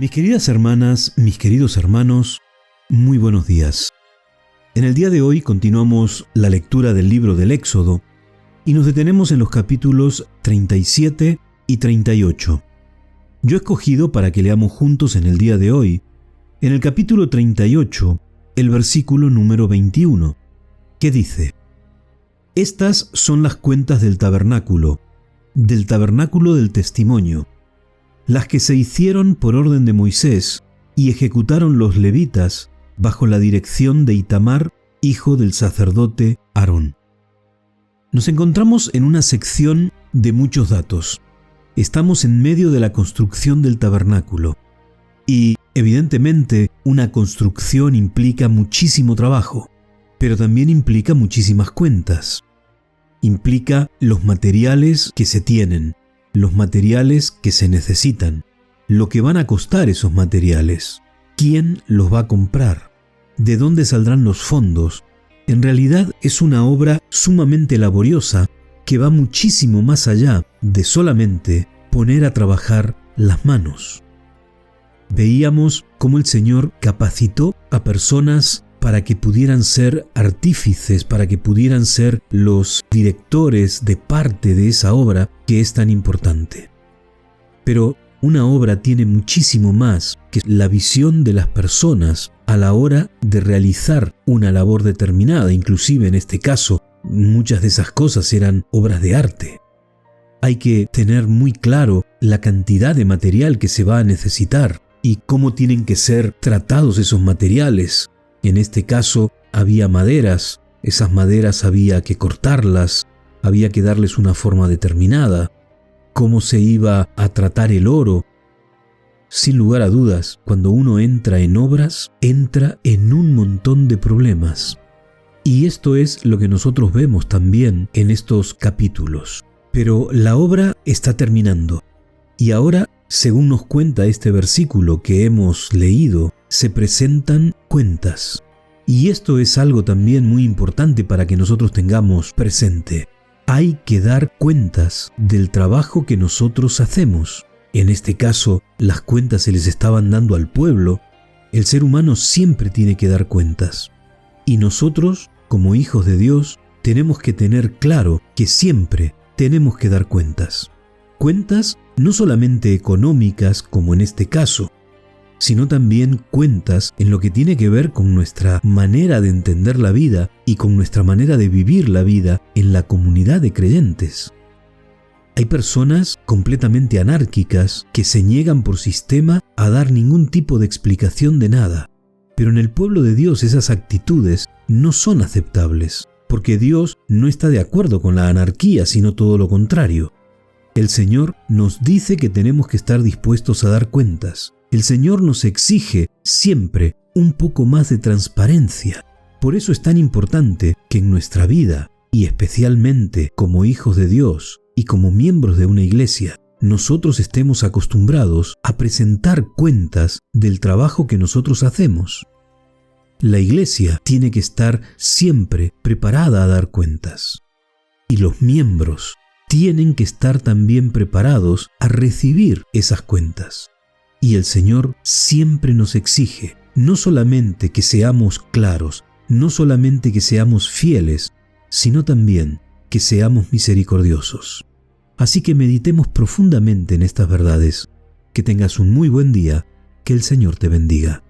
Mis queridas hermanas, mis queridos hermanos, muy buenos días. En el día de hoy continuamos la lectura del libro del Éxodo y nos detenemos en los capítulos 37 y 38. Yo he escogido para que leamos juntos en el día de hoy, en el capítulo 38, el versículo número 21, que dice: Estas son las cuentas del tabernáculo del testimonio, las que se hicieron por orden de Moisés y ejecutaron los levitas bajo la dirección de Itamar, hijo del sacerdote Aarón. Nos encontramos en una sección de muchos datos. Estamos en medio de la construcción del tabernáculo y, evidentemente, una construcción implica muchísimo trabajo, pero también implica muchísimas cuentas. Implica los materiales que se tienen, los materiales que se necesitan, lo que van a costar esos materiales, quién los va a comprar, de dónde saldrán los fondos. En realidad es una obra sumamente laboriosa que va muchísimo más allá de solamente poner a trabajar las manos. Veíamos cómo el Señor capacitó a personas para que pudieran ser artífices, para que pudieran ser los directores de parte de esa obra que es tan importante. Pero una obra tiene muchísimo más que la visión de las personas a la hora de realizar una labor determinada. Inclusive en este caso, muchas de esas cosas eran obras de arte. Hay que tener muy claro la cantidad de material que se va a necesitar y cómo tienen que ser tratados esos materiales. En este caso había maderas, esas maderas había que cortarlas, había que darles una forma determinada, cómo se iba a tratar el oro. Sin lugar a dudas, cuando uno entra en obras, entra en un montón de problemas. Y esto es lo que nosotros vemos también en estos capítulos. Pero la obra está terminando. Y ahora, según nos cuenta este versículo que hemos leído, se presentan cuentas. Y esto es algo también muy importante para que nosotros tengamos presente. Hay que dar cuentas del trabajo que nosotros hacemos. En este caso, las cuentas se les estaban dando al pueblo. El ser humano siempre tiene que dar cuentas. Y nosotros, como hijos de Dios, tenemos que tener claro que siempre tenemos que dar cuentas. Cuentas no solamente económicas, como en este caso, sino también cuentas en lo que tiene que ver con nuestra manera de entender la vida y con nuestra manera de vivir la vida en la comunidad de creyentes. Hay personas completamente anárquicas que se niegan por sistema a dar ningún tipo de explicación de nada. Pero en el pueblo de Dios esas actitudes no son aceptables, porque Dios no está de acuerdo con la anarquía, sino todo lo contrario. El Señor nos dice que tenemos que estar dispuestos a dar cuentas. El Señor nos exige siempre un poco más de transparencia. Por eso es tan importante que en nuestra vida, y especialmente como hijos de Dios y como miembros de una iglesia, nosotros estemos acostumbrados a presentar cuentas del trabajo que nosotros hacemos. La iglesia tiene que estar siempre preparada a dar cuentas. Y los miembros tienen que estar también preparados a recibir esas cuentas. Y el Señor siempre nos exige no solamente que seamos claros, no solamente que seamos fieles, sino también que seamos misericordiosos. Así que meditemos profundamente en estas verdades. Que tengas un muy buen día, que el Señor te bendiga.